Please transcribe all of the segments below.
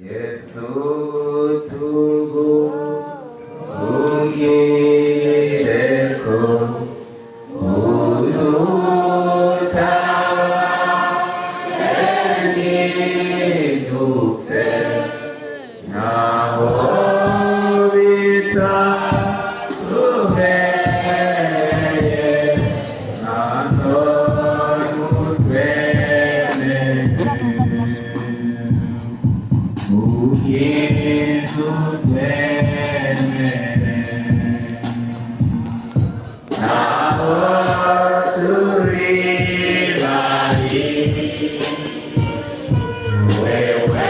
Yesu tugungireko udutabarenidufe naho bitaduhereye naho nutwemerere ukizu twemere naho turi bari wewe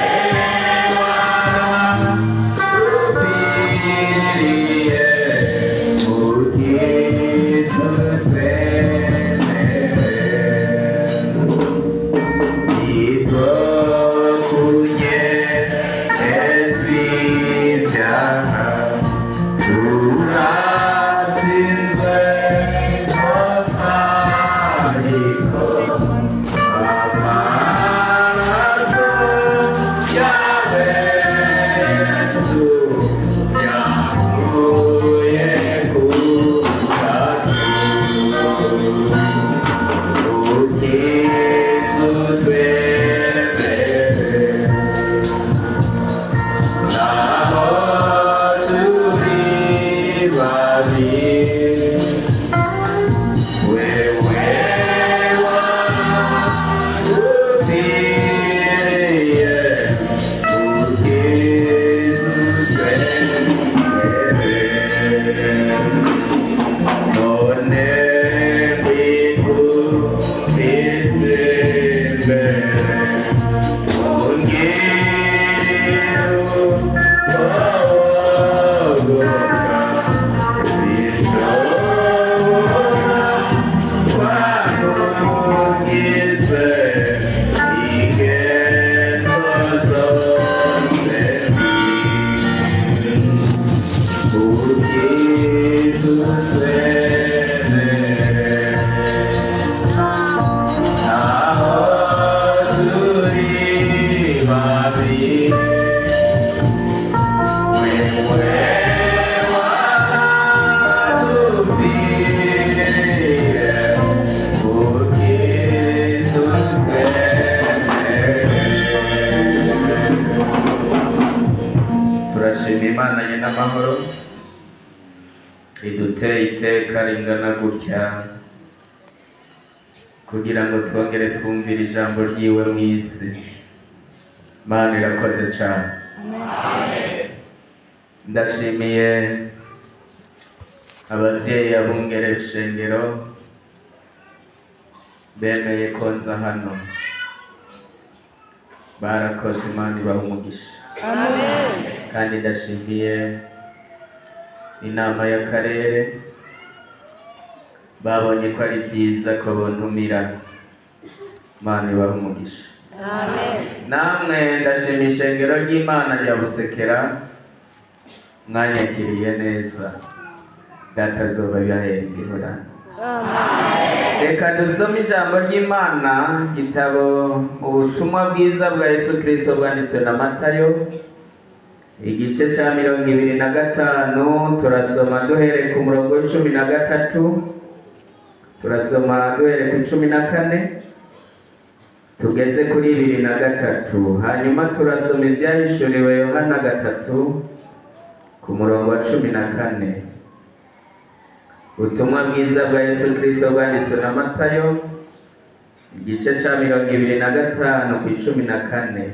waradupfiriye ukizu twemere itokunye esivyaha turatsinzwe osariko amaraso yawe Yesu yavuye kutatu ukizu twemere naho turi babiri wewe waradupfiriye ukizu twemere none ngwikubise imbere ungiro wowogoka sishobora wamugize ingeso zose ukizu twemere naho turi babiri wewe waradupfiriye ukizu twemere turashima Imana nyina amahoro iduteye iteka ringana gutya kugira ngo twongere twumvire ijambo ryiwe mu isi. Mana irakoze cyane. Ndashimiye ababyeyi abungere ishengero bemeye ko nza hano, barakoze. Imana ibahe umugisha. Kandi ndashimiye inama y'akarere babonye ko ari byiza ko bontumira. Imana ibahe umugisha. Namwe ndashimiye ishengero ry'Imana rya Busekera mwanyakiriye neza, data azoba yahembera. Reka dusome ijambo ry'Imana, gitabo ubutumwa bwiza bwa Yesu Kristo bwanditswe na Matayo, igice cya 25. Turasoma duhereye ku murongo w'13, turasoma duhereye ku 14 tugeze kuri 23, hanyuma turasoma ibyahishuriwe Yohana 3 ku murongo wa 14. Ubutumwa bwiza bwa Yesu Kristo bwanditswe na Matayo, igice cya 25 ku 14.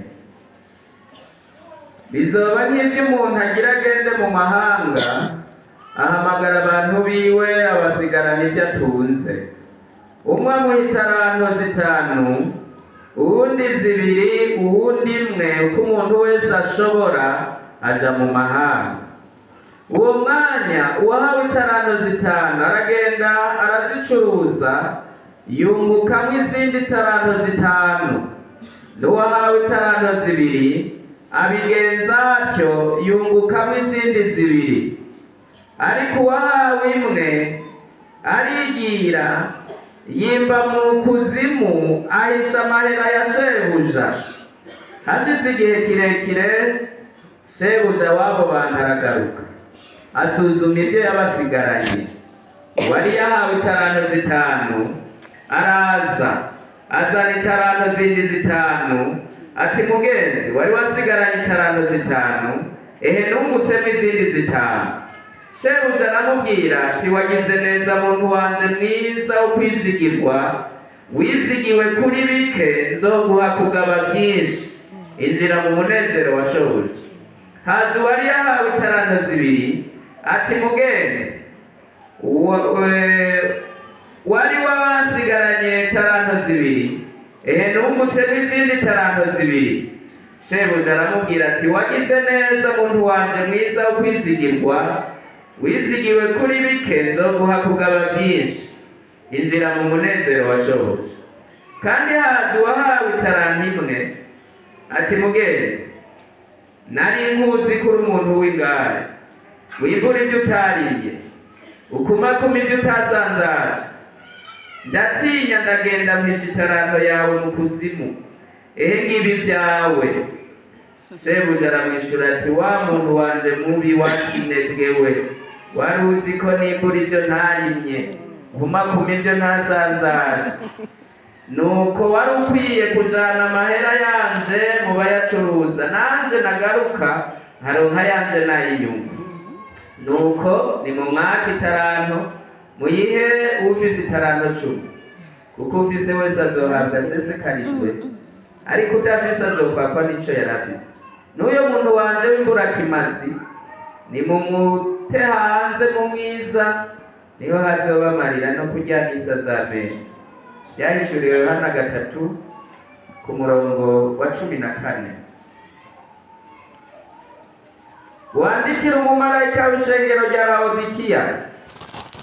Bizoba nk'ibyo umuntu agira agende mu mahanga, ahamagara abantu biwe abasigarana ibyo atunze. Umwe amuha italanto 5, uwundi 2, uwundi 1, uko umuntu wese ashobora aja mu mahanga. Uwo mwanya uwahawe italanto 5 aragenda arazicuruza, yungukamo izindi italanto 5. N'uwahawe italanto 2 abigenza atyo, yungukamo izindi 2. Ariko uwahawe 1 arigira, yimba mu kuzimu, ahisha amahera ya shebuja. hashize igihe kirekire shebuja w'abo bantu aragaruka asuzuma ibyo yabasigaranye. Uwari yahawe italanto zitanu araza azana italanto zindi zitanu, ati mugenzi, wari wasigaranye italanto zitanu, ehe nungutsemo izindi zitanu. Shebuja aramubwira ati wagize neza muntu wanje mwiza wo kwizigirwa, wizigiwe kuri bike nzoguha kugaba byinshi, injira mu munezero wa shobuja. Haza uwari yahawe italanto zibiri, ati mugenzi, wari wasigaranye italanto zibiri, ehe nungutsemo izindi italanto zibiri. Shebuja aramubwira ati wagize neza muntu wanje mwiza wo kwizigirwa, wizigiwe kuri bike nzoguha kugaba byinshi, injira mu munezero wa shobuja. Kandi haza uwahawe italanto imwe, ati mugenzi, nari nkuzi kuri umuntu w'ingare, wibura ibyo utariye, ukumakuma ibyo utasanzaje, ndatinya ndagenda mpisha italanto yawe mu kuzimu, ehe ngibi byawe. Shebuja aramwishura ati wa muntu wanje mubi wakinebwe we, wari uzi ko nibura ibyo ntarimye, ukumakuma ibyo ntasanzaje, nuko wari ukwiye kujana amahera yanje mu bayacuruza, nanje nagaruka nkaronka yanje nayinyungu. Nuko nimumwake italanto, muyihe ufise italanto 10, kuko ufise wese azohabwa asesekarijwe, ariko udafise azokwakwa n'ico yarafise. N'uyo muntu wanje w'imburakimazi nimumute hanze mu mwiza, niho hazoba amarira no kuryanisa za menyo. Byahishuriwe Yohana 3 ku murongo wa 14. Wandikira umumarayika w'ishengero rya Laodikiya,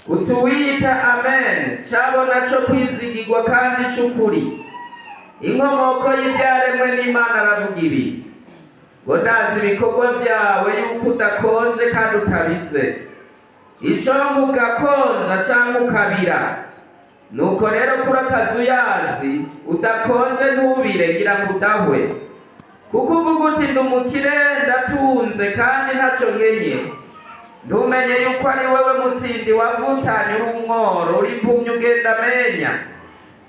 utuwita amen, cabona co kwizigirwa kandi c'ukuri, inkomoko y'ibyaremwe n'Imana aravuga ibi, ngo ndazi ibikorwa byawe yuko udakonje kandi utabize, ico mugakonja canke ukabira. Nuko rero kuri akazi uyazi, udakonje ntubire ngira ngo udahwe. Kuko uvuga uti ndi umukire ndatunze kandi ntaco nkenye, ntumenye yuko ari wewe mutindi wavutanye uri umworo, uri impumyi ugenda amenya.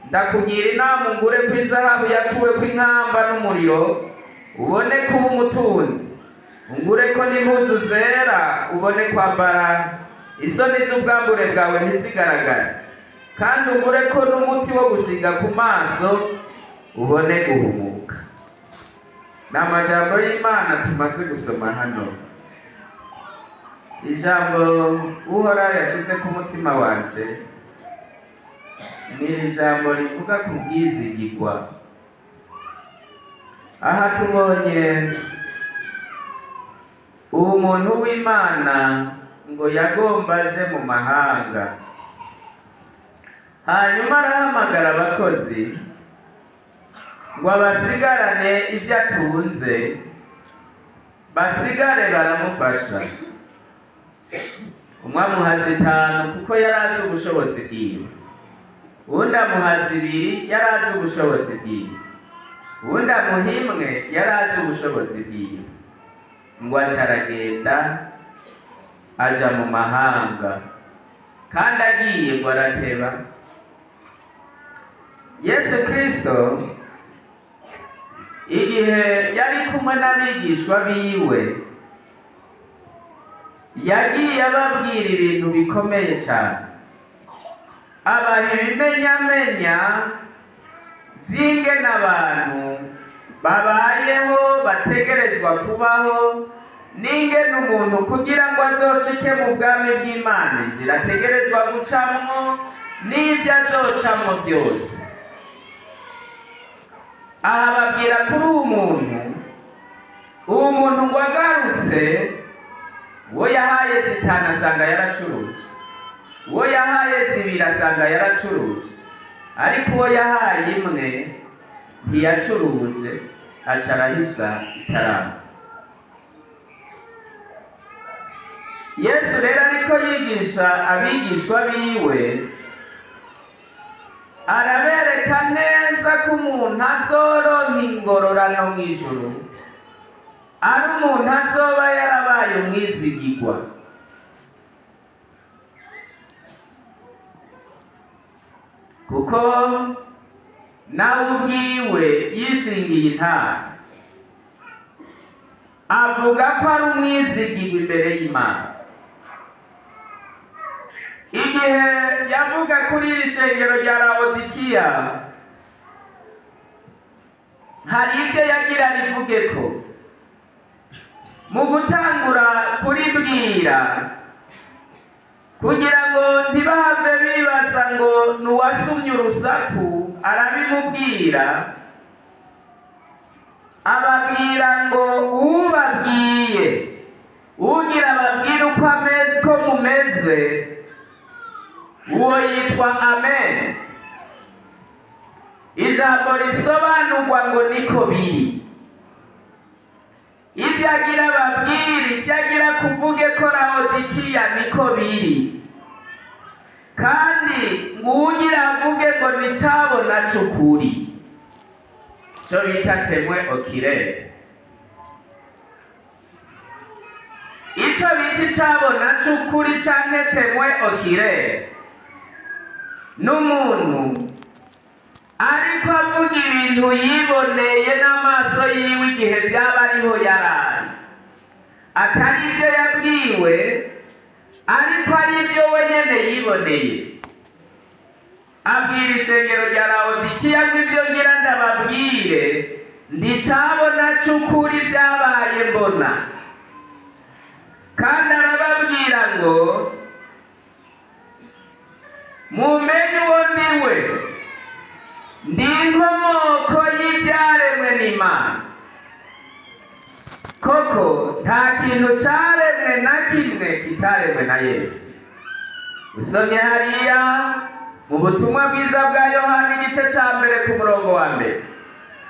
Ndakugira inama ungure kw'izahabu yakuwe kw'inkamba n'umuriro, ubone kuba umutunzi. Ungure ko n'impuzu zera, ubone kwambara, isoni z'ubwambure bwawe ntizigaragare. Kandi ungure ko n'umuti wo gusiga ku maso, ubone guhumuka. Ni amajambo y'Imana tumaze gusoma hano. Ijambo Uhoraho yashize ku mutima wanje ni ijambo rivuga ku bwizigirwa. Aha tubonye uwo muntu w'Imana ngo yagomba aje mu mahanga, hanyuma arahamagara abakozi ngo abasigarane ibyo atunze, basigare baramufasha. Umwe amuha 5 kuko yari azi ubushobozi bwiwe, uwundi amuha 2 yari azi ubushobozi bwiwe, uwundi amuha 1 yari azi ubushobozi bwiwe. Ngo aca aragenda aja mu mahanga, kandi agiye ngo arateba. Yesu Kristo igihe yari kumwe n'abigishwa biwe, yagiye ababwira ibintu bikomeye cyane, abaha ibimenyamenya by'ingene abantu babayeho bategerezwa kubaho, n'ingene umuntu kugira ngo azoshike mu bwami bw'Imana inzira ategerezwa gucamwo n'ibyo azocamwo byose. Aha babwira kuri uwo muntu ngo agarutse, uwo yahaye 5 asanga yaracuruje, uwo yahaye 2 asanga yaracuruje, ariko uwo yahaye 1 ntiyacuruje, aca arahisha italanto. Yesu rero ariko yigisha abigishwa biwe, arabereka neza ko umuntu azoronka ingororano mu ijuru ari umuntu azoba yarabaye umwizigirwa. Kuko nawe ubwiwe yishingiye intara avuga ko ari umwizigirwa imbere y'Imana. Igihe yavuga kuri iri shengero rya Laodikiya, hari ibyo yagira bivuge ko mu gutangura kuribwira, kugira ngo ntibahave bibaza ngo n'uwasumye urusaku arabimubwira, ababwira ngo ubabwiye ugira ababwira uko mumeze, uwo yitwa Amen. Ijambo risobanurwa ngo niko biri. Ibyo agira ababwire, ibyo agira kuvuge ko Laodikiya niko biri. Kandi ngugira avuge ngo nicabona c'ukuri, cyo bita temwe okirere. Ico bita icabona c'ukuri canke temwe okirere n'umuntu ariko avuga ibintu yiboneye n'amaso yiwe igihe byaba ariho yaraye, atari ibyo yabwiwe ariko ari ibyo wenyene yiboneye. Abwira ishengero rya Laodikiya ngo ibyo ngira ndababwire ndicabona c'ukuri byabaye mbona. Kandi arababwira ngo mumenye uwo ndiwe, ndi inkomoko y'ibyaremwe n'Imana. Koko nta kintu caremwe na kimwe kitaremwe na Yesu. Usomye hariya mu butumwa bwiza bwa Yohana igice ca mbere ku murongo wa mbere,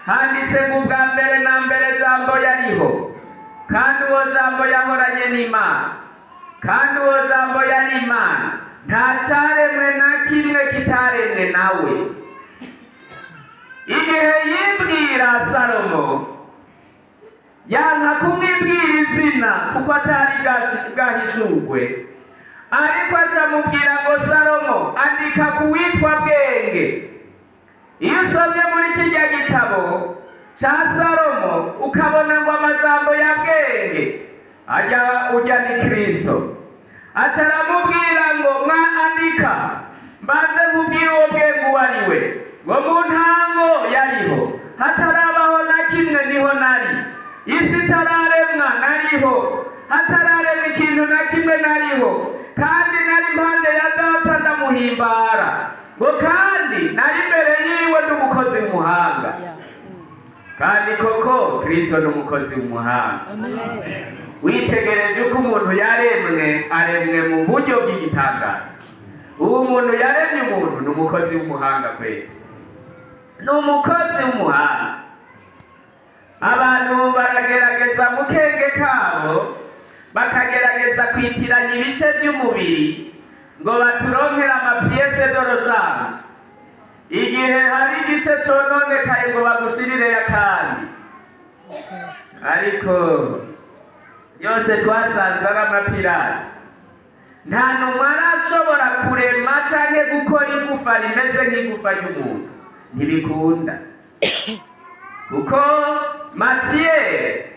handitse ngo ubwa mbere na mbere jambo yariho, kandi uwo jambo yahoranye n'Imana, kandi uwo jambo yari Imana. Nta caremwe na kimwe kitaremwe nawe. Igihe yibwira Salomo, yanka kumwibwira izina kuko atari bwahishurwe, ariko acamubwira ngo Salomo andika ku witwa Bwenge. Iyo usomye muri kirya gitabo ca Salomo ukabona ngo amajambo ya Bwenge ujya ni Kristo, acaramubwira ngo andika mbaze nkubwire uwo Bwenge uwo ari we, ngo mu ntango yariho, hatarabaho na kimwe niho nari, isi itararemwa nariho, hatararemwa ikintu na kimwe nariho, kandi nari impande ya Data ndamuhimbara, ngo kandi nari imbere yiwe n'umukozi w'umuhanga. Kandi koko Kristo n'umukozi w'umuhanga. Witegereje uko umuntu yaremwe, aremwe mu buryo bw'igitangaza. Uwo muntu yaremye umuntu n'umukozi w'umuhanga kweli, n'umukozi w'umuhanga. Abantu baragerageza mu kenge kabo bakagerageza kwitiranya ibice by'umubiri ngo baturonkere amapiyese d'oroshange, igihe hari igice cononekaye ngo bagushirire akandi. Ariko yose twasanze ari amapirati. Nta numwe arashobora kurema canke gukora igufa rimeze nk'igufa ry'umuntu, ntibikunda. Kuko Matiye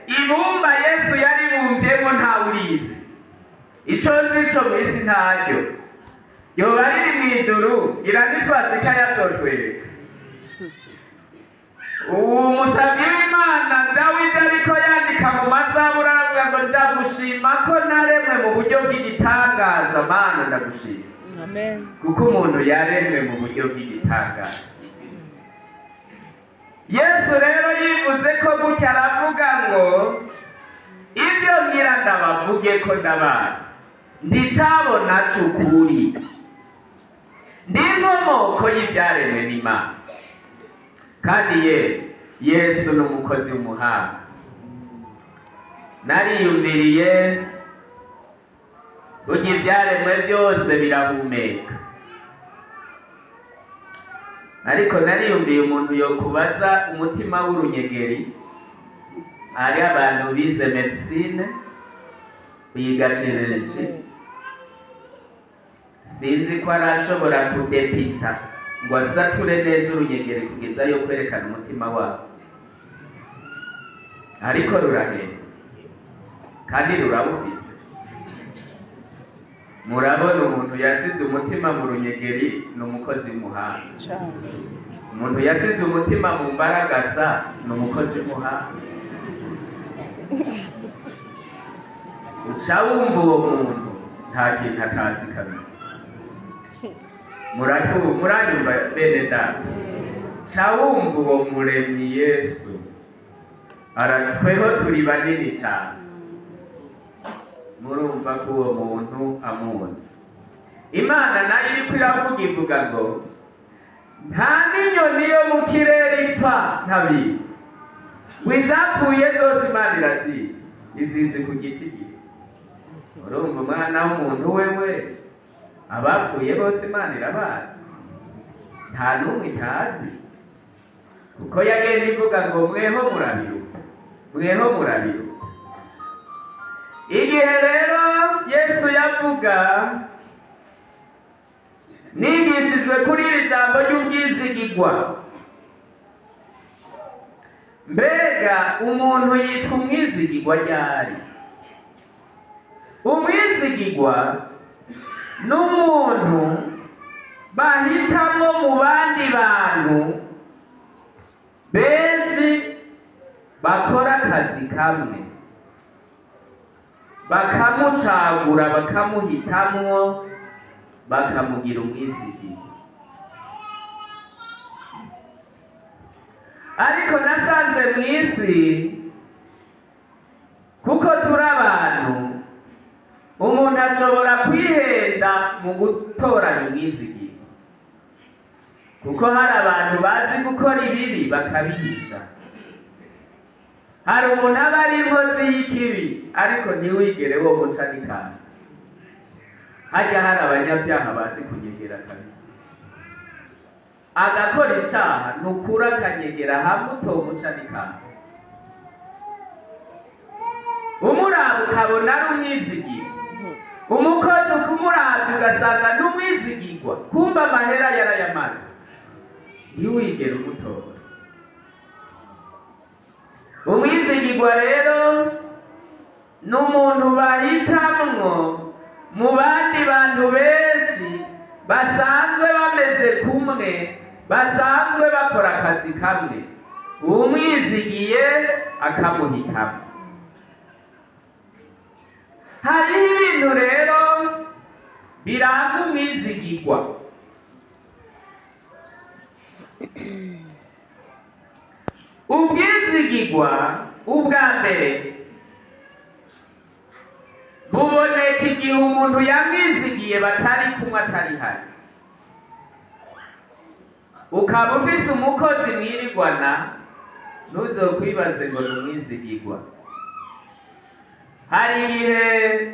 ibumba Yesu yaribumvyemo ntawurizi, ico nzico mw'isi ntaryo, yoba riri mw'ijuru iraditwashika yatojwereka. Umusavyi w'Imana Dawidi ariko yandika mu mazaburi aravuga ngo ndagushima ko naremwe mu buryo bw'igitangaza. Mana ndagushima. Amen. Kuko umuntu yaremwe mu buryo bw'igitangaza. Yesu rero yivuze ko gutya aravuga ngo ibyo ngira ndabavuge ko ndabazi, ndicabona c'ukuri, ndi inkomoko y'ibyaremwe n'Imana. Kandi Yesu n'umukozi w'umuhanga. Nariyumviriye burya ibyaremwe byose birahumeka. ariko nariyumviye umuntu yokubaza umutima w'urunyegeri. Hari abantu bize medicine biga chirurgie, sinzi ko arashobora kudepista ngo asature neza urunyegeri kugeza yo kwerekana umutima wabo, ariko rurahenda kandi rurawufise. Murabona umuntu yasize umutima mu runyegeri ni umukozi w'umuhanga. Umuntu yasize umutima mu mbaragasa ni umukozi w'umuhanga. Uca wumva uwo muntu nta kintu atazi kabisa. Muranyumva bene data? Ca wumva uwo muremyi Yesu tweho turi banini cyane. Murumva ko uwo muntu amuzi. Imana nayo iriko iravuga ivuga ngo nta n'inyoni yo mu kirere ipfa ntabizi, wizapfuye zose Imana irazizi, izizi ku giti gito. Urumva umwana w'umuntu wewe abapfuye bose Imana irabazi, nta n'umwe itazi, kuko yagenda ivuga ngo mweho murabiruka, mweho murabiruka. Igihe rero Yesu yavuga, nigishijwe kuri iri jambo ry'ubwizigigwa. Mbega umuntu yitwa umwizigigwa ryari? Umwizigigwa ni umuntu bahitamo mu bandi bantu benshi bakora akazi kamwe, bakamucagura, bakamuhitamwo, bakamugira umwizigigwa. Ariko nasanze mu isi, kuko turi abantu, umuntu ashobora kwihenda mu gutoranya umwizigigwa, kuko hari abantu bazi gukora ibibi bakabihisha. Hari umuntu aba ari inkozi y'ikibi ariko ntiwigere wo muca n'ikanda. Hajya hari abanyabyaha bazi kunyegera kabisa, agakora icaha nukura akanyegera hamwe utomuca n'ikanda. Umuraba ukabona ari umwizigirwa, umukozi ukumuraba ugasanga n'umwizigirwa, kumba amahera yarayamaze, ntiwigere umutora. Umwizigirwa rero ni umuntu bahitamwo mu bandi bantu benshi basanzwe bameze kumwe, basanzwe bakora akazi kamwe, umwizigiye akamuhitamo. Hariho ibintu rero biranga umwizigirwa. Ubwizigirwa ubwa mbere buboneka igihe umuntu yamwizigiye batari kumwe, atari hari. Ukaba ufise umukozi mwirirwana, ntuzokwibaze ngo ni umwizigirwa. Hari ibihe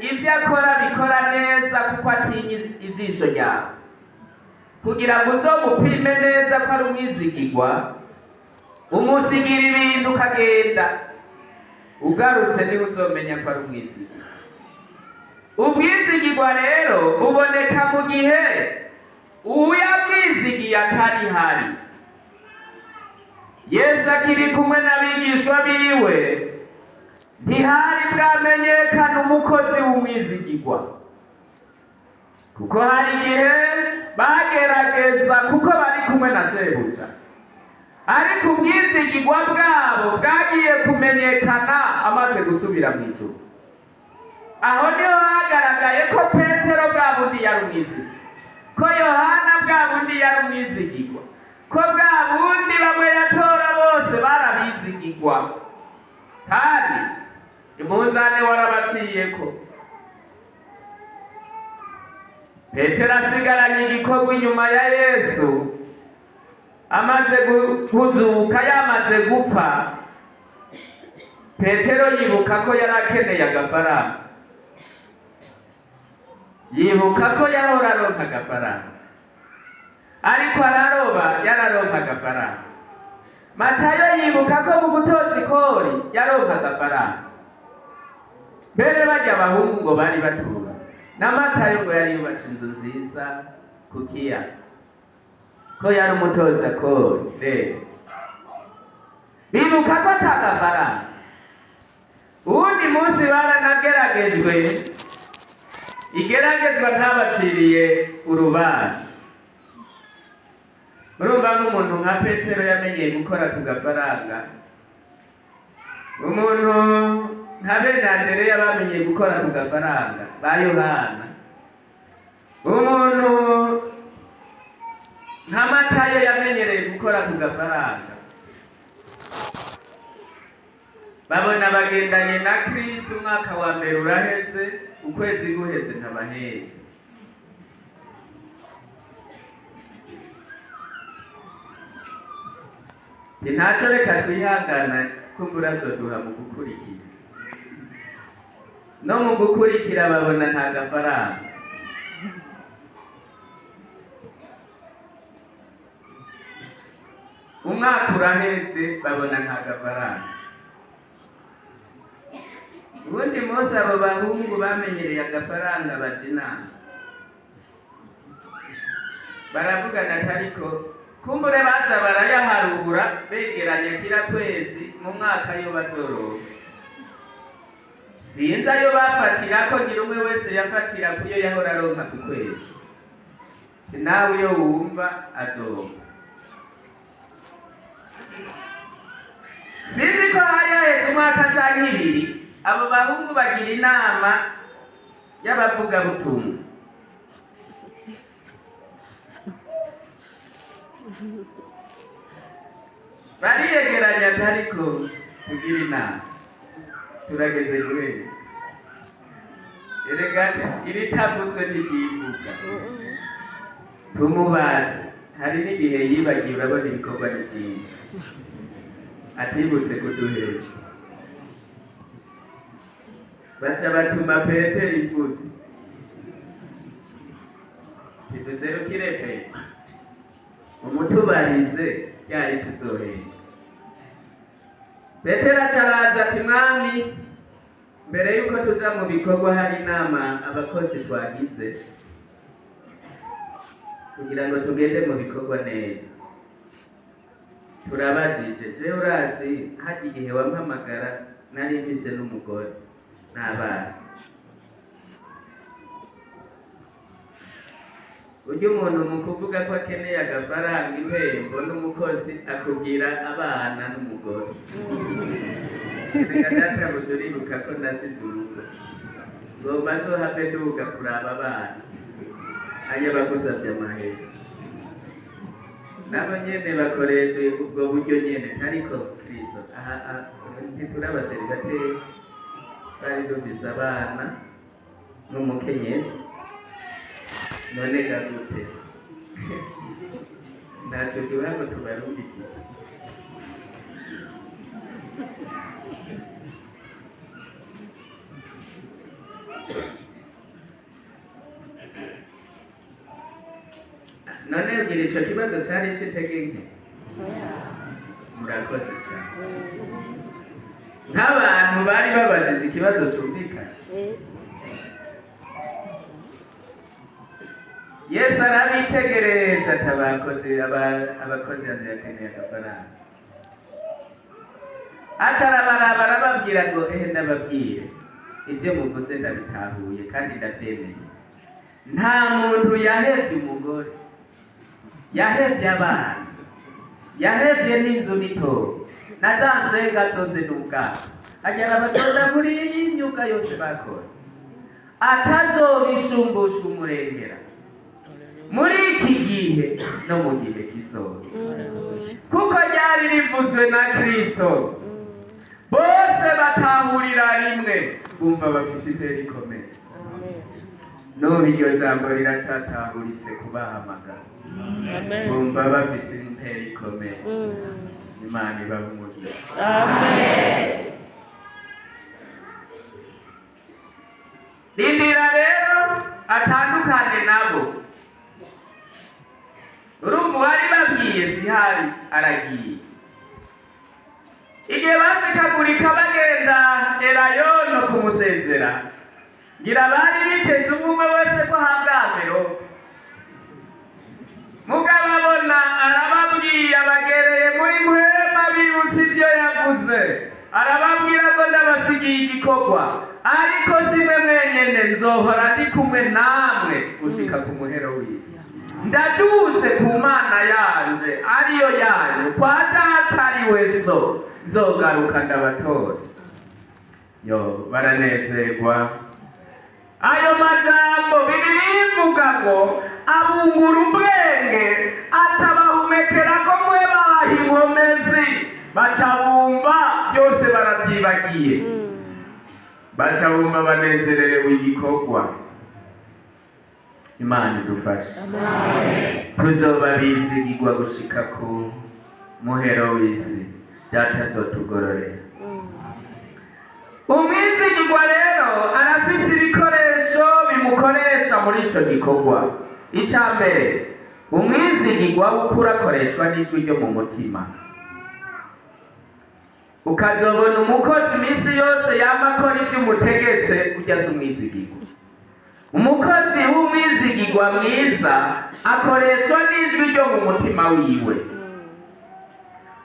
ibyo akora bikora neza kuko atinya ijisho ryawe, kugira ngo uzomupime neza ko ari umwizigirwa, umusigira ibintu ukagenda, ugarutse niwe uzomenya ko ari umwizigirwa. Ubwizigirwa rero buboneka mu gihe uwamwizigiye atari hari. Yesu akiri kumwe n'abigishwa biwe, ntihari bwamenyekana umukozi w'umwizigirwa, kuko hari igihe bagerageza kuko bari kumwe na shebuja, ariko ubwizigirwa bwabo bwagiye kumenyekana amaze gusubira mu ijuru. Aho niho hagaragaye ko Petero bwa bundi yari umwizigirwa, ko Yohana bwa bundi yari umwizigirwa, ko bwa bundi bamwe yatora bose barabizigirwa, kandi umunzane warabaciyeko. Petero asigaranye igikorwa inyuma ya Yesu, amaze kuzuka, yamaze gupfa. Petero yibuka ko yari akeneye agafaranga, yibuka ko yahora aronka agafaranga, ariko araroba yararonka agafaranga. Matayo yibuka ko mu gutoza ikori yaronka agafaranga. Mbere bajya abahungu ngo bari batuba, na Matayo ngo yari yubatse inzu nziza ku kiyaga, ko yari umutoza kori. Rero bibuka ko atagafaranga. Uwundi munsi baranageragejwe, igeragezwa ntabaciriye urubanza. Urumva nk'umuntu nka Petero yamenyeye gukora ku gafaranga, umuntu nka Benadere yabamenyeye gukora ku gafaranga, ba Yohana, umuntu nka Matayo yamenyereye gukora ku gafaranga. Babona bagendanye na Kristo, umwaka wa mbere uraheze, ukwezi guheze ntabaheze. Ntacyo reka twihangana kumbura zoduha mu gukurikira. No mu gukurikira babona nta gafaranga. Umwaka uraheze babona nta gafaranga. Ubundi munsi abo bahungu bamenyereye agafaranga baja inama, baravugana ati ariko kumbure baza barayaharura begeranya kira kwezi mu mwaka yo bazoroka. Sinzi ayo bafatira ko ngira umwe wese yafatira kuyo yahora aronka ku kwezi. Nawe iyo wumva azoba. Sinzi ko hari haheze umwaka canke ibiri, abo bahungu bagira inama y'abavugabutumwa. Bariyegeranya ariko tugira inama, turageze kure. Erega iritavuzwe ntiyivuga. Tumubaze, hari n'igihe yibagiwe, urabona ibikorwa ni byinshi, atibutse kuduhera. Baca batuma Petero ivutse, tiduserukire Petero, umutubarize yari tuzohera. Petero acaraza ati mwami, mbere yuko tuza mu bikorwa hari inama abakozi twagize kugira ngo tugende mu bikorwa neza. Turabajije, je urazi hadi igihe wampamagara nari mfise n'umugore n'abana. Ujya umuntu mu kuvuga ko akeneye agafaranga impembo n'umukozi akubwira abana n'umugore. Reka data buzuribuka ko nasize urugo, ngomba nzohave nduga kuraba abana, aya bagusavye amahera. Nabo nyene bakoresha ubwo buryo nyene, ariko Kristo ntiturabaserivate bari dufise abana n'umukenyezi. None gute ntacyo duha ngo tubarungikire. None ugira ico kibazo cari citegeke? Murakoze cyane. Nk'abantu bari babajije ikibazo cumvikana. Yesu arabitegereza ati abakozi yanjye yakeneye agafaranga. Acarabaraba arababwira ngo ndababwire ibyo muvuze ndabitahuye kandi ndabyemeye. Nta muntu yahevye umugore, yahevye abana, yahevye n'inzu n'itoro, na za nsenga zose n'ubwabo. Agera abatoza muri iyi myuga yose bakora, atazobishumbusha umurengera muri iki gihe no mu gihe kizoza, kuko ryari rivuzwe na Kristo. Bose batahurira rimwe, bumva bafise intera ikomeye. N'ubu iryo jambo riracatahuritse kubahamagara, bumva bafise intera ikomeye. Imana ibahe umugisha. Amen. Rindira rero atandukane nabo. ikihari aragiye. Igihe bashikagurika bagenda Elayono kumusezera, ngira bari biteze umwe wese ko hangambero. Mugabo abona arababwiye abagereye muri muhema bibutse ibyo yavuze, arababwira ko ndabasigiye igikorwa, ariko simwe mwenyene, nzohora ndi kumwe namwe gushika ku muhero w'isi. Ndaduze ku Mana yanje ariyo yanyu, kwa Data ariwe So, nzogaruka ndabatora. Yo, baranezerwa. Ayo majambo Bibiliya ivuga ngo abungura ubwenge, atabahumekera ko mwe baha inkomezi, bacabumva byose barabyibagiye. Bacabumva banezererewe igikorwa. Imana idufashe. Tuzoba bizigirwa gushika ku muhero w'isi, Data azotugororera. Umwizigirwa rero arafise ibikoresho bimukoresha muri ico gikorwa. Icya mbere, umwizigirwa w'ukuri akoreshwa n'ijwi ryo mu mutima. Ukazobona umukozi iminsi yose yama akora ivyo umutegetse, urya si umwizigirwa. Umukozi w'umwizigirwa mwiza akoreshwa n'ijwi ryo mu mutima wiwe.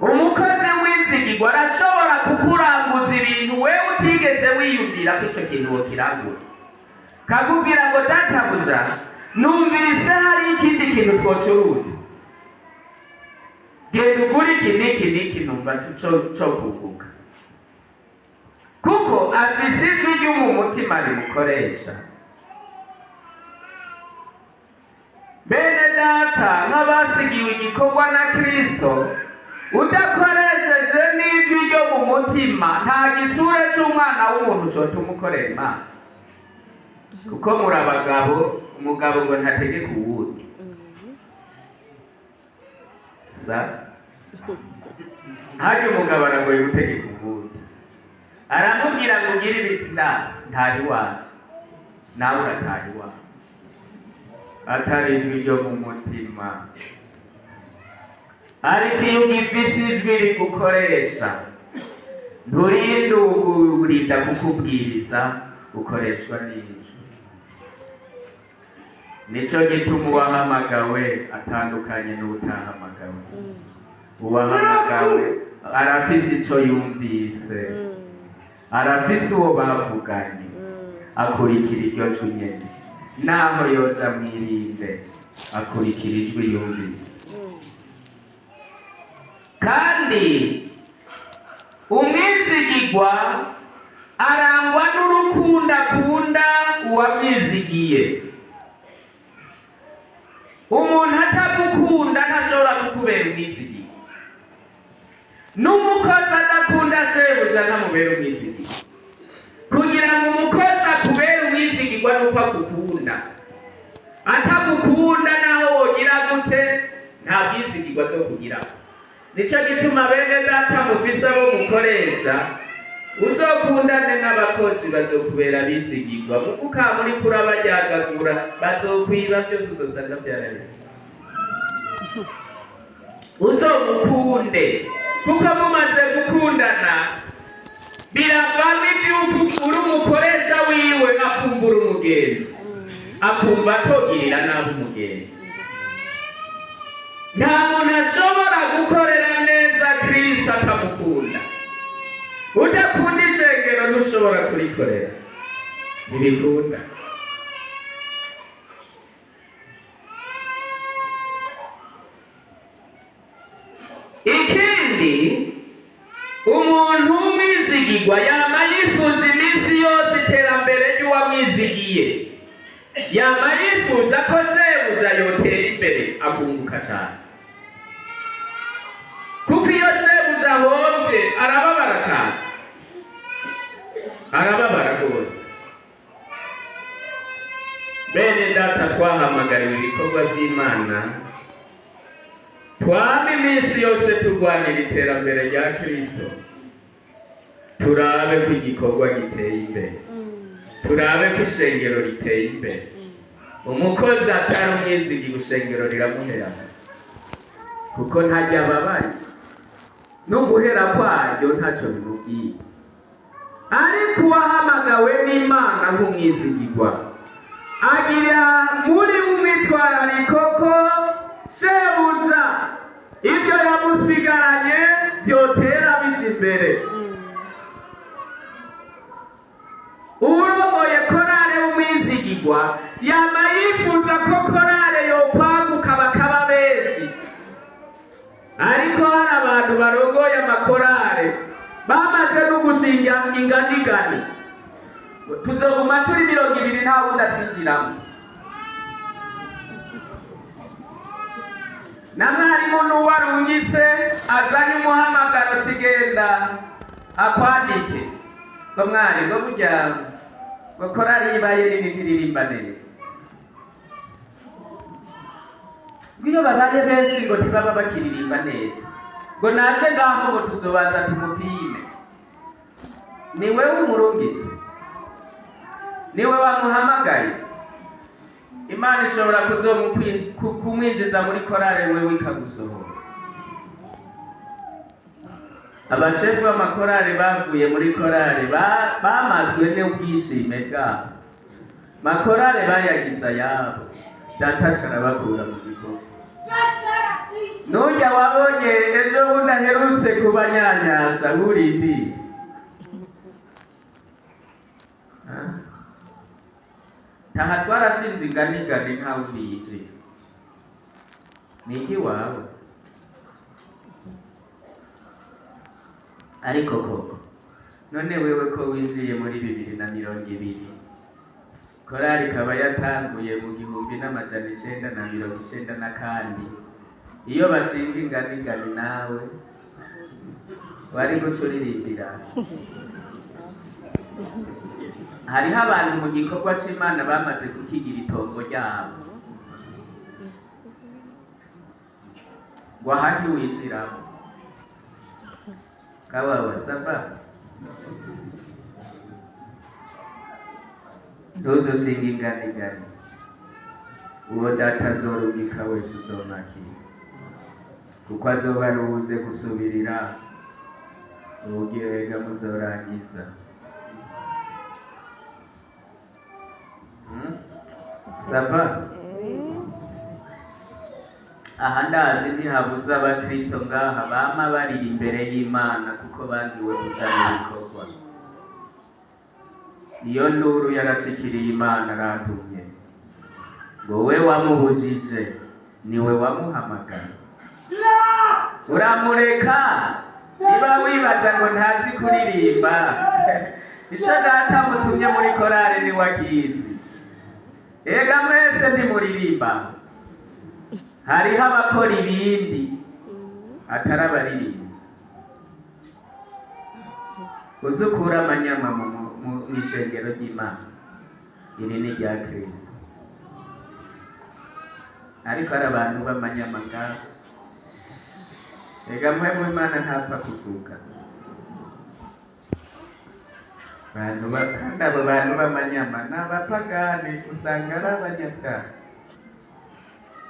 Umukozi w'umwizigirwa arashobora kukuranguza ibintu wewe utigeze wiyumvira ko ico kintu wokirangura. Kakubwira ngo databuja, numvise hari ikindi kintu twocuruza, genda ugura iki n'iki numva co kunguka. Kuko afise ijwi ryo mu mutima rimukoresha. Bene data, nk'abasigiwe igikorwa na Kristo, udakoresheje n'ijwi ryo mu mutima, nta gisure c'umwana w'umuntu cotuma ukorera Imana. Kuko muri abagabo, umugabo ngo ntategeka uwundi. Haje umugabo aragoye gutegeka uwundi, aramubwira ngo ugire ibiti ndasi, ntari wacu, nawe uratari wacu. Atari ijwi ryo mu mutima. Ariko iyo ugifise ijwi rigukoresha, nturinda kukubwiriza, ukoreshwa n'ijwi. Nico gituma uwahamagawe atandukanye n'utahamagawe. Uwahamagawe arafise ico yumvise, arafise uwo bavuganye, akurikira iryo jwi nyene. Naho yoja mwirinde, akurikira ijwi yumvise. Kandi umwizigirwa arangwa n'urukundo akunda uwamwizigiye. Umuntu atagukunda ntashobora kukubera umwizigirwa. N'umukozi adakunda shebuja ntamubera umwizigirwa. Kugira ngo umukozi akubere umwizigirwa nuko agukunda. Atagukunda naho wogira gute, nta bwizigirwa zo kugira. Nico gituma bene data mufise abo mukoresha, uzokundane n'abakozi bazokubera bizigirwa. Kuko ukamuri kurabaryagagura, bazokwiba byose uzosanga byarareze. Uzomukunde, kuko mumaze gukundana, biravamo ivyuko uri umukoresha wiwe akumbura umugenzi, akumva atogirira nabi umugenzi. Nta muntu ashobora gukorera neza Kristo akamukunda. Udakunda ishengero ntushobora kurikorera, ntibikunda. Ikindi, umuntu w'umwizigirwa yama yifuza iminsi yose iterambere ry'uwamwizigiye. Yama yifuza ko shebuja yotera imbere, akunguka cyane. Kuko iyo shebuja ahomvye arababara cyane, arababara rwose. Bene data, twahamagariwe ibikorwa by'Imana, twame iminsi yose turwanira iterambere rya Kristo. Turabe ko igikorwa giteye imbere, turabe ko ishengero riteye imbere. Umukozi atari umwizigirwa, ishengero riramuherana. kuko ntajya ababaye no guhera kwaryo ntacyo bimubwiye. Ariko uwahamagawe n'Imana nk'umwizigirwa agira muri umwitwarariko ko shebuja ibyo yamusigaranye byotera bija imbere. Urongoye korale w'umwizigirwa yama yifuza ko korale yokwaguka bakaba benshi. Ariko hari abantu barongoye amakorale bamaze no gushinga inganigani, tuzoguma turi 20 nta wundi atinjiramo. Na mwarimu n'uwarungitse azanye umuhamagaro tigenda akwandike ngo mwari ngo burya ngo korali ibaye nini ntiririmba neza. Iyo babaye benshi ngo ntibaba bakiririmba neza, ngo naje ngaho ngo tuzobanza tumupime. Ni wewe umurungitse, ni wewe wamuhamagaye. Imana ishobora kumwinjiza muri korale wewe ikagusohora. Abashefu b'amakorale bavuye muri korale bamazwe n'ubwishime bwabo. Makorale bayagiza yabo, data carabakura mu gikorwa. Nujya wabonye ejo bundi aherutse kubanyanyasha burindi. Taha twarashinze inganigani nta wundi yinjiye. Ni iki wawe? Ariko koko none wewe ko winjiye muri 2020, korali ikaba yatanguye mu 1990 na kandi iyo bashinga inganigani nawe wari gucuririmbira. Hariho abantu mu gikorwa c'Imana bamaze kukigira itongo ryabo, ngo ahandi winjiramo kawa wasaba ntuzoshinga inganigani. Uwo data azorungika wese uzomakira, kuko azoba aruze gusubirira ubugiye wega muzorangiza. Saba aha ndazi ntihabuze abakristo ngaha bama barira imbere y'Imana kuko bandiwe kujana ibikorwa. Iyo nduru yarashikiriye Imana aratumye ngo we wamuhujije niwe wamuhamagara. Uramureka niba wibaza ngo ntazi kuririmba. Isho data mutumye muri korale ni wakizi. Ega mwese ntimuririmba. Hariho abakora ibindi atarabaririmba. Uzukura amanyama mu ishengero ry'Imana, iri ni rya Kristo. Ariko hari abantu b'amanyama ngaho. Ega mwe mu Imana ntapfa kuvuga. Kandi abo bantu b'amanyama ni abapagani, usanga ari abanyabyaha.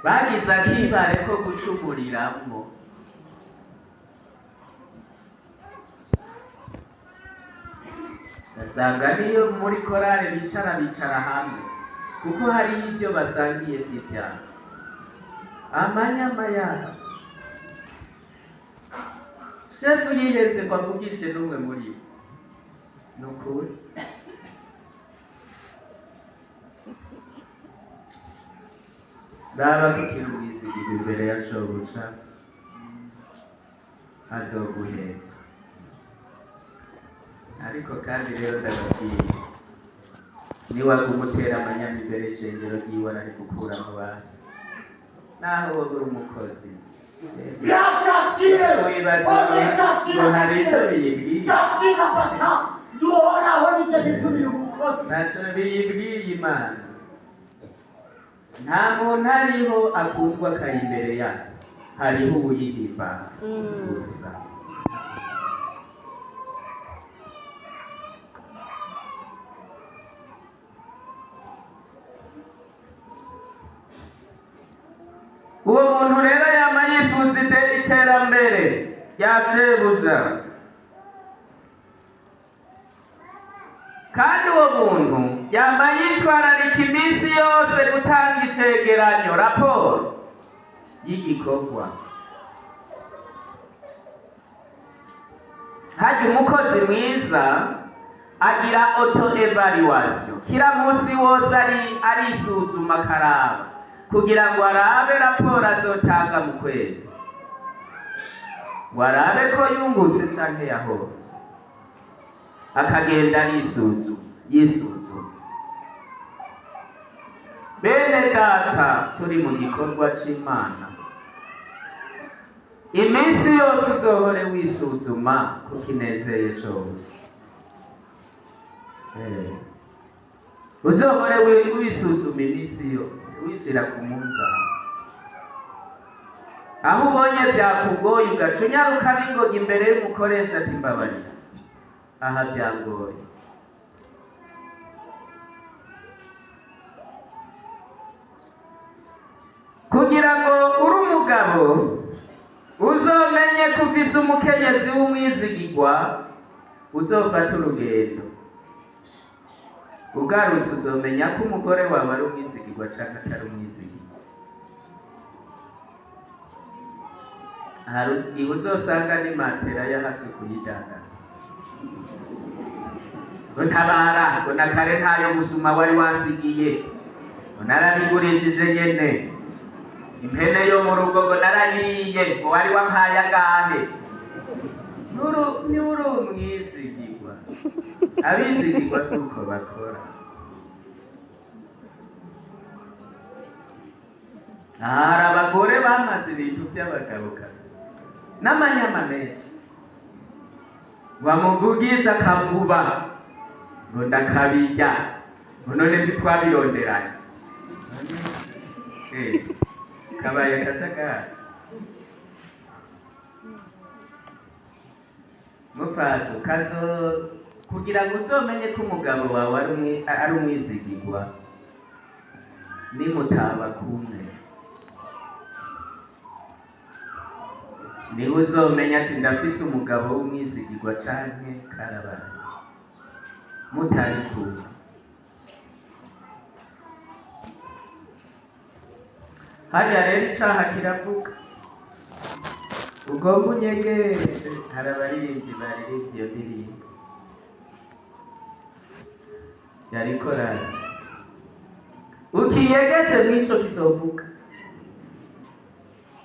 Bagize akibare ko gucumuriramo. Basanga niyo muri korale bicara hamwe, kuko hari ibyo basangiye by'ibyaha. Amanyama yaha shefu yihenze ko avugishe n'umwe muri bo. Nukuri baba kugira ubwizigirwa imbere ya shobuja azoguheza. Ariko kandi rero ndababwiye, niwagumutera amanyama imbere y'ishengero ry'iwe ari gukura mu basi, naho wowe uri umukozi wibaza ngo hari icyo biyibwiye. Ntacyo biyibwiye Imana. Nta muntu ariho akundwa kari imbere yacu, hariho uwuyihimba gusa. Uwo muntu rero yama yifuza rya shebuja. Kandi uwo muntu yama yitwararika iminsi yose gutanga icegeranyo, raporo y'igikorwa. Harya umukozi mwiza agira auto evaluation, kila munsi wose arisuzuma akaraba kugira ngo arabe raporo azotanga mu kwezi, ngo arabe ko yungutse canke yahomvye, akagenda yisuzuma. Bene data, turi mu gikorwa c'Imana, iminsi yose uzohore wisuzuma kuko inezeye cose. Uzohore wisuzuma iminsi yose, wishira ku munzani. Aho ubonye vyakugoye ugaca unyaruka n'ingoga imbere y'umukoresha ati mbabarira, aha vyangoye. Kugira ngo uri umugabo uzomenye ko ufise umukenyezi w'umwizigirwa, uzofata urugendo. Ugarutse uzomenya ko umugore wawe ari umwizigirwa canke atari umwizigirwa. Hari igihe uzosanga n'imatera yahaswe kuyidandaza. Utabara, ngo na kare ntayo gusuma wari wansigiye, ngo narabigurishije nyene. Impene yo mu rugo ngo narayiriye, ngo wari wampaye agahe. Ni uri umwizigirwa. Abizigirwa si uko bakora. Hari abagore bamaze ibintu by'abagabo kabisa, n'amanyama menshi, bamuvugisha akavuba ngo ndakabirya, ngo none ntitwabironderanye. Kabaye kajagari. Mufaso kugira ngo uzomenye ko umugabo wawe ari umwizigirwa, nimutaba kumwe, niho uzomenya ati ndafise umugabo w'umwizigirwa canke karabara. Mutari kumwe, harya rero icaha kiravuga. Ugomba unyegere. Hari abaririmbyi baririmbye iyo ndirimbo yari korasi. Ukiyegeze mwisho kizovuga.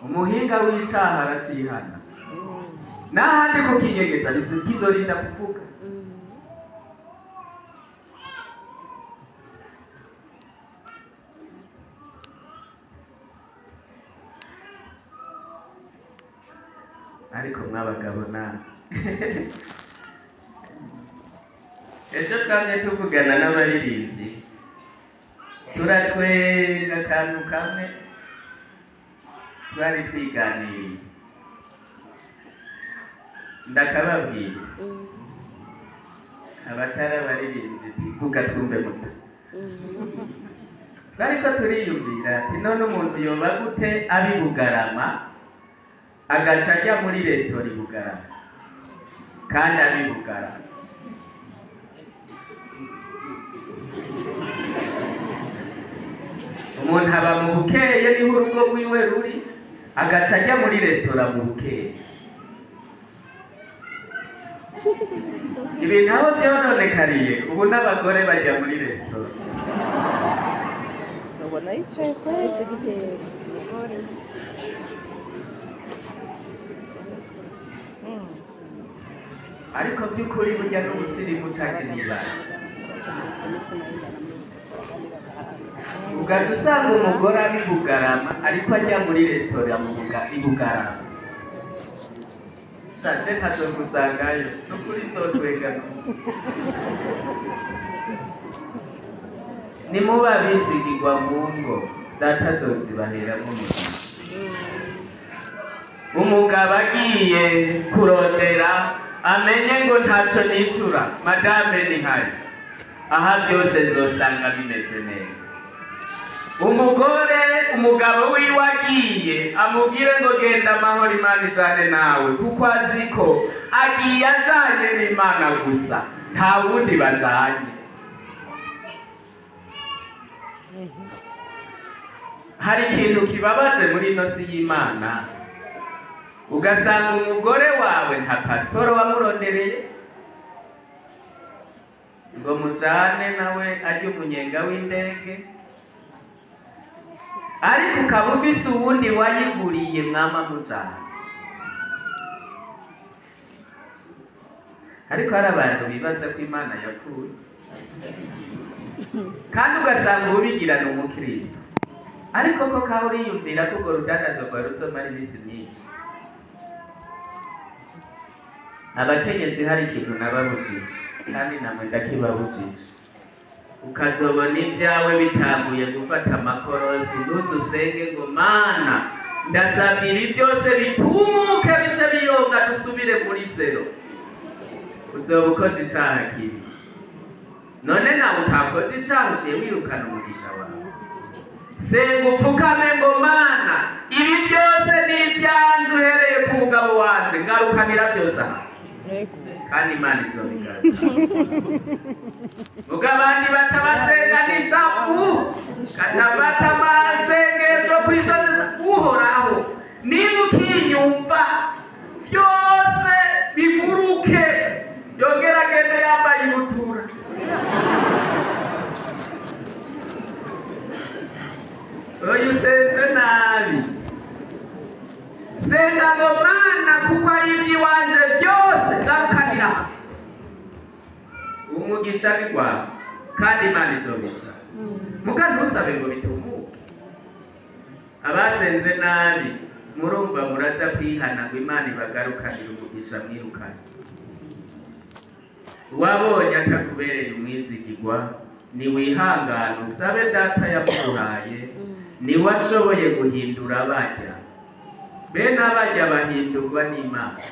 Umuhinga w'icaha aracihana, n'ahandi kukinyegeza kizorinda kuvuga. Ariko mwabagabo nawe ejo twamye tuvugana n'abaririmbyi, turatwenga akantu kamwe twari twiganiriye, ndakababwira. Abatari abaririmbyi tuvuga twumve muto. Twariko turiyumvira ati none umuntu yoba gute abi Bugarama agaca ajya muri resitora i Bugarama kandi abi Bugarama. Umuntu aba mu Bukeye niho urugo rwiwe ruri, agaca ajya muri resitora mu Bukeye. Ibintu aho byononekariye, ubu n'abagore bajya muri resitora. Ubona yicaye kuri icyo gitebo. Ariko by'ukuri burya n'ubusirimu utagira ibara. Ugaca usanga umugore ari Bugarama ariko ajya muri resitora i Bugarama. Sanje ntazogusangayo, n'ukuri nzotwegana. Nimuba bizigirwa mu ngo, data azozibaheramo umugisha. Umugabo agiye kurondera amenye ngo ntaco nicura, madame ni hari, aha byose nzosanga bimeze neza. umugabo wiwe agiye amubwire ngo genda amahoro Imana ijane nawe, kuko azi ko agiye ajanye n'Imana gusa nta wundi bajanye. Hari ikintu kibabaje muri ino si y'Imana, ugasanga umugore wawe nta pasiporo wamurondereye ngo mujane nawe arye umunyenga w'indege, ariko ukaba ufise uwundi wayiguriye mwama mujana. Ariko hari abantu bibaza ko Imana yapfuye, kandi ugasanga ubigira ni umukristo, ariko ko kaho uriyumvira ko urwo rudandazo rwawe ruzomara iminsi myinshi. Abakenyezi hari ikintu nababujije, kandi namwe ndakibabujije. Ukazobona ibyawe bitanguye gufata amakorosi, ntuzusenge ngo Mana ndasabira ibyose bitumuke bice biyoga dusubire muri zero. Uzoba ukoze icaha kibi. None nawe utakoze icaha uciye wirukana umugisha wawe. Senga upfukame ngo Mana ibi byose ni ibyanje uhereye ku mugabo wanje, ngarukanira byose aha. Kandi Imana izobigaza. Muga abandi baca basenga n'ishavu, katafata amasengesho kwisoneza Uhoraho, niba ukinyumva byose biguruke, yongera agende yambaye ibutura. Oya usenze nabi. Senga ngo Mana kuko ari iby'iwanje byose ngarukanira. Umugisha ni gwawe kandi Imana izobiza. Muga ntusabe ngo bitumuke. Abasenze nabi murumva muraza kwihana ngo Imana ibagarukanira umugisha mwirukane. Wabonye atakubereye umwizigirwa, ni wihangana usabe data yamuhaye, ni washoboye guhindura abajya. Bene abajya bahindurwa n'Imana.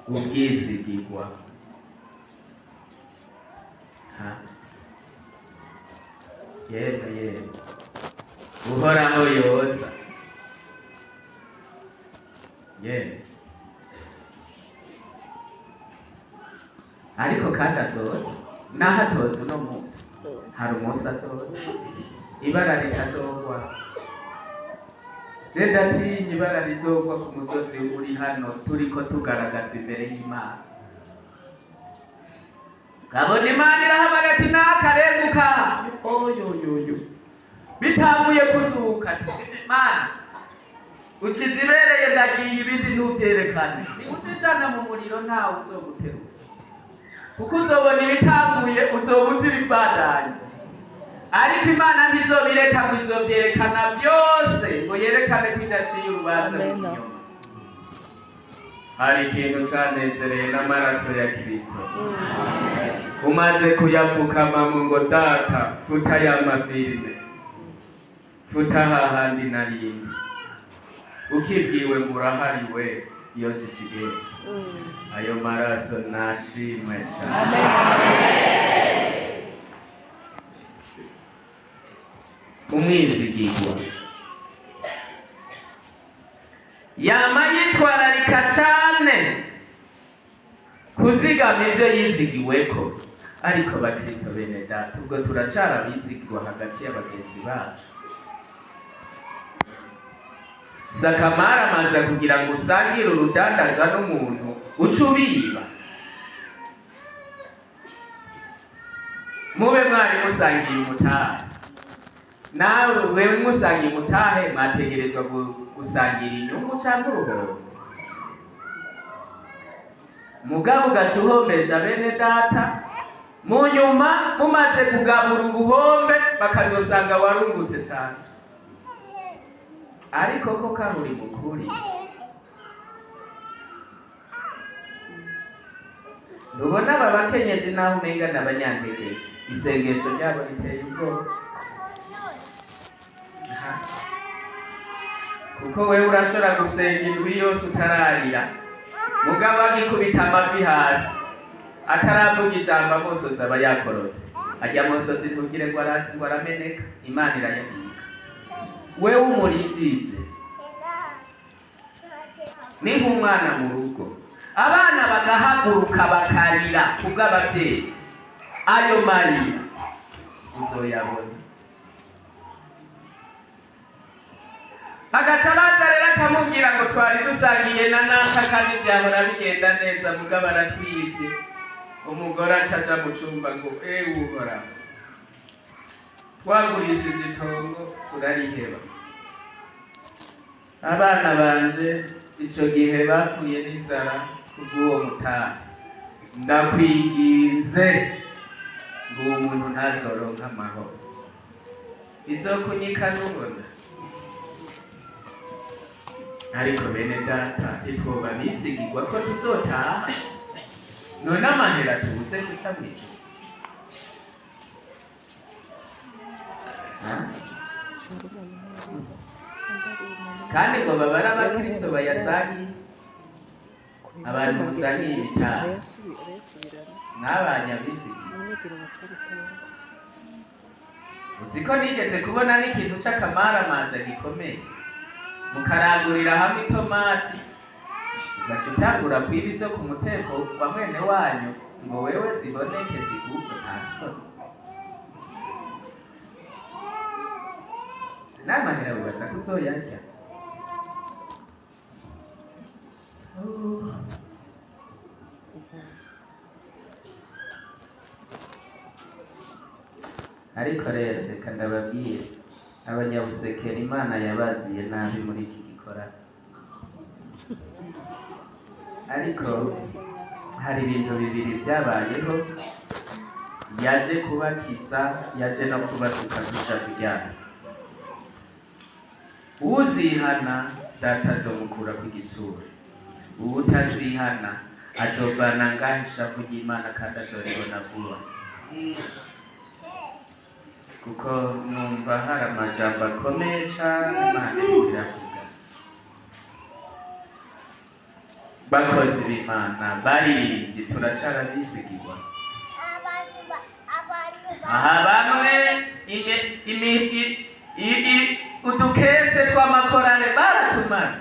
Ubwizigirwa. Yewe Uhoraho yoza. Yewe ariko kandi azoza, naho atoza uno munsi hari umunsi azoza, ibara ritazogwa. Je ndatinya ibara rizogwa ku musozi uri hano turiko tugaragazwa imbere y'Imana. Kabona Imana irahamagara ati nakarenguka, oyoyoyo bitanguye kuzuka. Imana ukizibereye ndagiye ibindi ntuvyerekane, niuzijana mu muriro ntawe uzoguteruka, kuko uzobona ibitanguye uzoba uzibibandanya. Ariko Imana ntizobireka ngo izovyerekana byose ngo yerekane ko idaciye urubanza rw'inyuma. Hari ikintu canezereye n'amaraso ya Kristo. Umaze kuyapfukamamo ngo data futa ya mafilme, futa hahandi narindi, ukibwiwe ngo urahari we yose ikigenda. Ayo maraso nashimwe cyane. Umwizigirwa yama yitwararika cane kuzigama ivyo yizigiweko. Ariko bakristo bene data, ubwo turacara bizigirwa hagati y'abagenzi bacu. Sakamara amaze kugira ngo usangire urudandaza n'umuntu uca ubiba. Mube mwari musangiye umutahe, nawe wewe musangiye umutahe mwategerezwa gusangira inyungu canke uruhombo. Mugabo ugaca uhombesha bene data, mu nyuma mumaze kugabura ubuhombe bakazosanga warungutse cane. Ariko ko kahuri mukuri, ndubona aba bakenyezi naho umenga n'abanyantege, isengesho ryabo riteye ubwoba. Kuko wewe urashobora gusenga indwi yose utararira, mugabo agikubita amavi hasi ataravuga ijambo amusoza aba yakorotse. ajya musozi ntugire ngo arameneka, Imana irayabika. Wewe umurijije ni nk'umwana mu rugo, abana bagahaguruka bakarira kubw'ababyeyi, ayo marira uzoyabona. Agaca baza rero akamubwira ngo twari dusangiye na naka kandi byahora bigenda neza, mugabo aratwibye. Umugore aca aja mu cumba ngo uhoraho, twagurishije itongo turariheba, abana banje ico gihe bapfuye n'inzara kubw'uwo mutahe, ndakwinginze ngo uwo muntu ntazoronka amahoro. Izokunyika nubona. Ariko bene data ntitwoba bizigirwa ko tuzotaha, none amahera tubuze kutamwica. Kandi ngo babara abakristo bayasangiye, abantu musangiye ibitaha n'abanyabizigira. Uziko nigeze kubona n'ikintu c'akamaramaza gikomeye, mukarangurira hamwe itomati, ugaca utangura kwiba izo ku muteko wa mwene wanyu ngo wewe ziboneke zigubwe, nta soni. Sinamahera wibaza ko uzoyarya. Ariko rero reka ndababwire, abanyabusekera Imana yabaziye nabi muri iki gikorano. Ariko hari ibintu bibiri byabayeho, yaje kubakiza, yaje no kubasuka ishavu ryabo. Uwuzihana data azomukura ku gisura, uwutazihana azovana ngaho ishavu ry'Imana kandi azoribona vuba. Kuko numva hari amajambo akomeye cane Imana iravuga. Bakozi b'Imana baririmbye turacara bizigirwa. Aha bamwe udukese tw'amakorane baratumaze.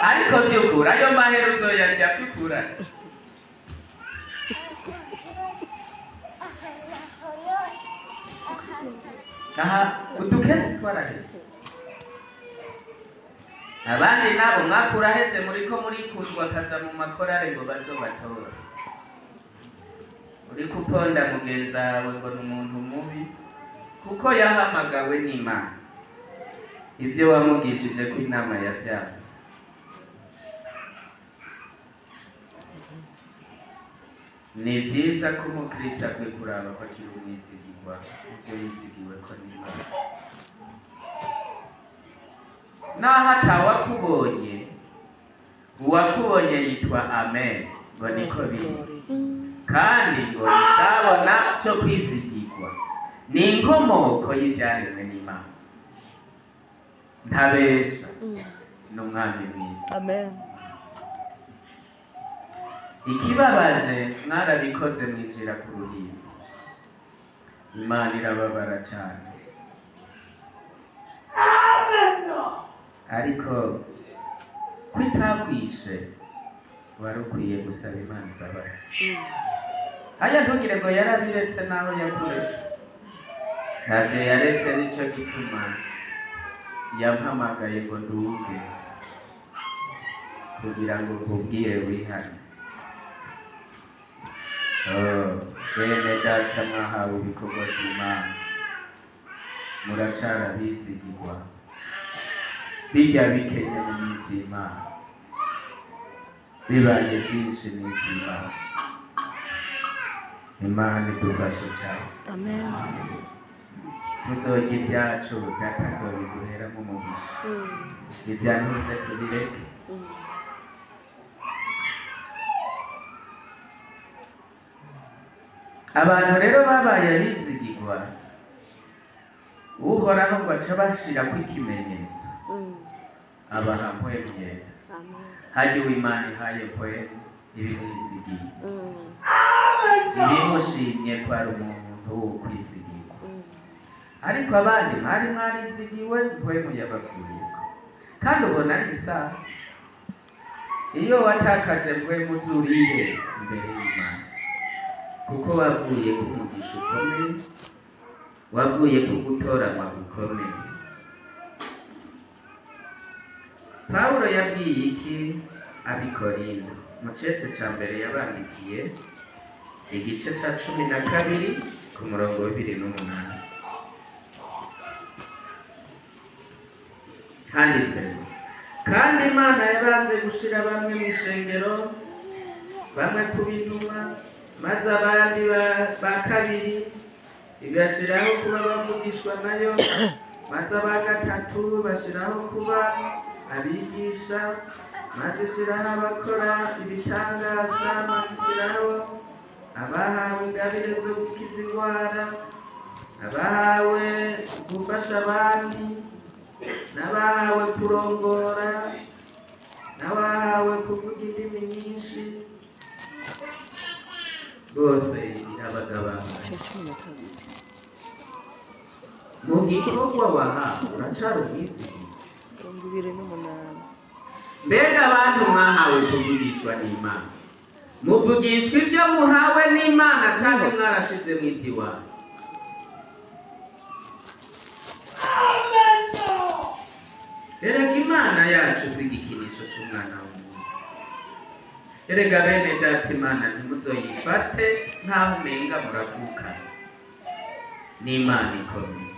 Ariko vy'ukuri ayo mahera uzoyarya vy'ukuri. Aha udukese twaraheze, abandi nabo mwakuraheze muriko murikundwa kaza mu makorare ngo bazobatora. Uriko uponda mugenzi wawe ngo ni umuntu mubi, kuko yahamagawe n'Imana. Ivyo wamugishije ko inama yavyanse. Ni vyiza ko umukristo akwiye kuraba ko akiri umwizigirwa, ivyo yizigiwe ko n'Imana. Naho atawakubonye, uwakubonye yitwa amen, ngo niko biri. Kandi ngo itabona cyo kwizigirwa ni inkomoko y'ivyaremwe n'Imana. Ntabesha n'umwami mwiza. Amen. Ikibabaje mwarabikoze mwinjira ku ruhimbi, Imana irababara cyane. Ariko kwitakwishe wari ukwiye gusaba Imana imbabazi. Haya ntugire ngo yarabiretse naho yakuretse, ntabyo yaretse, nicyo gituma yampamagaye ngo nduge kugira ngo nkubwire wihane. Bene data mwahawe ibikorwa by'Imana, muracara bizigirwa, bijya bikenye mu mivy'Imana, bibaye byinshi n'ivy'Imana. Imana idufashe cyane. Amen. Tuzorya ibyacu byatazobiduheramo umugisha, ibyantuze tubireke. Abantu rero babaye bizigirwa, uhoraho ngo aca bashirako ikimenyetso, abaha mpwemu yera. Hajya Imana ihaye mpwemu ibimwizigiye ibimushimye ko ari umuntu wo kwizigirwa ariko abandi mwari mwarizigiwe mpwemu yabavuyeko kandi ubona ari bisaha iyo watakaje mpwemu zuriye imbere y'Imana kuko wavuye ku mugisha ukomeye wavuye ku gutoranywa gukomeye. Pawulo yabwiye iki abikorinto mu cete ca mbere yabandikiye igice ca 12 ku murongo wa 28 handitse kandi Imana yabanje gushira bamwe mu ishengero bamwe ku bintumwa maze abandi ba kabiri ibashiraho kuba bavugishwa nayo maze aba gatatu bashiraho kuba abigisha maze ishiraho abakora ibitangaza maze ishiraho abahawe ingabire zo gukiza indwara abahawe gufasha abandi n'abahawe kurongora n'abahawe kuvuga indimi nyinshi bose irabagabanga. Mu gikorwa wahawe uracari umwizigirwa. Mbega abantu mwahawe kuvugishwa n'Imana muvugishwa ibyo muhawe n'Imana canke mwarashize mu ivy'iwanyu? Erega Imana yacu si igikinisho c'umwana w'umuntu. Erega bene data Imana ntimuzoyifate nk'aho umenga muravukana. Ni Imana ikomeye.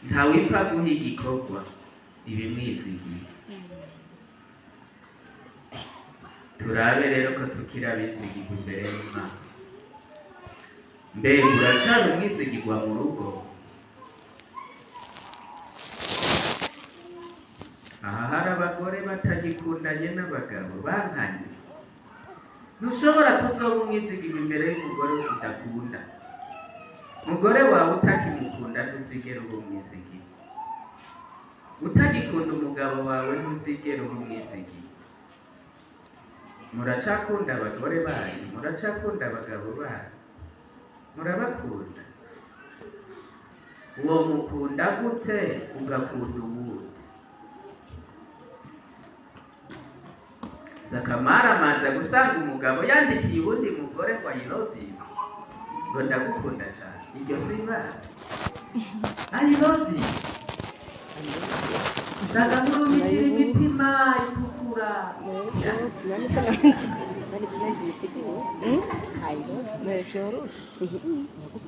Ntawipfa guha igikorwa ibimwizigiye. Turabe rero ko tukiri abizigirwa imbere y'Imana. Mbega uracari umwizigirwa mu rugo? Aha hari abagore batagikundanye n'abagabo bankanye. Ntushobora kuzoba umwizigirwa imbere y'umugore udakunda. Umugore wawe utakimukunda ntuzigera uba umwizigirwa. Utagikunda umugabo wawe ntuzigera uba umwizigirwa. Muracakunda abagore banyu, muracakunda abagabo banyu, murabakunda. Uwo mukunda gute ugakunda uwundi? Sakamara amaze gusanga umugabo yandikiye uwundi mugore ngo I love you, ngo ndagukunda cyane. Iryo si ibara. I love you. Ndagakurumikira imitima itukura.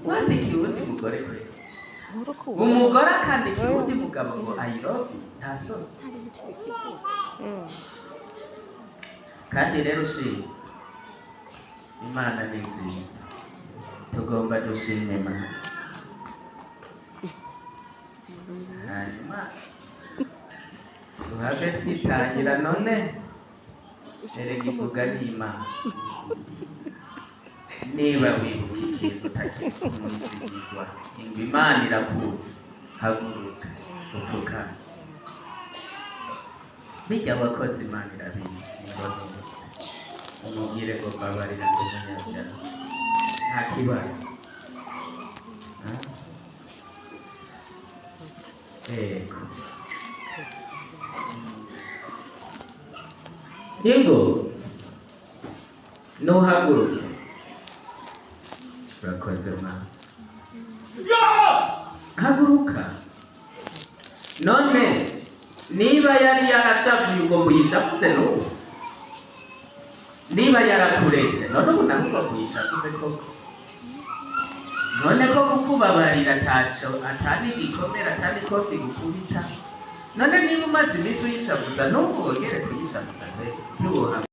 Wandikiye uwundi mugore kwe. Umugore akandikira uwundi mugabo ngo I love you. Nta soni. Kandi rero ushima Imana ni nziza, tugomba dushime Imana. Hanyuma tuhave twitangira none erega ivuga n'Imana. Niba wibuka ikintu utakikumwizigirwa ngo Imana irakuzi, haguruka upfukame. Bijya abakozi Imana irabizi ingono umubwire ngo mbabarira ngo umunyabyaha nta kibazo. Ego Ingo nuhaguruke. Urakoze Mana. Haguruka. None niba yari yarashavuye ubwo muyishavuze n'ubu, niba yarakuretse none ubu ntabwo muyishavuze koko. None ko kukubabarira ataco atani igikomera atani ko kigukubita. None niba umaze iminsi uyishavuza n'ubu wongere kuyishavuza ntiwoha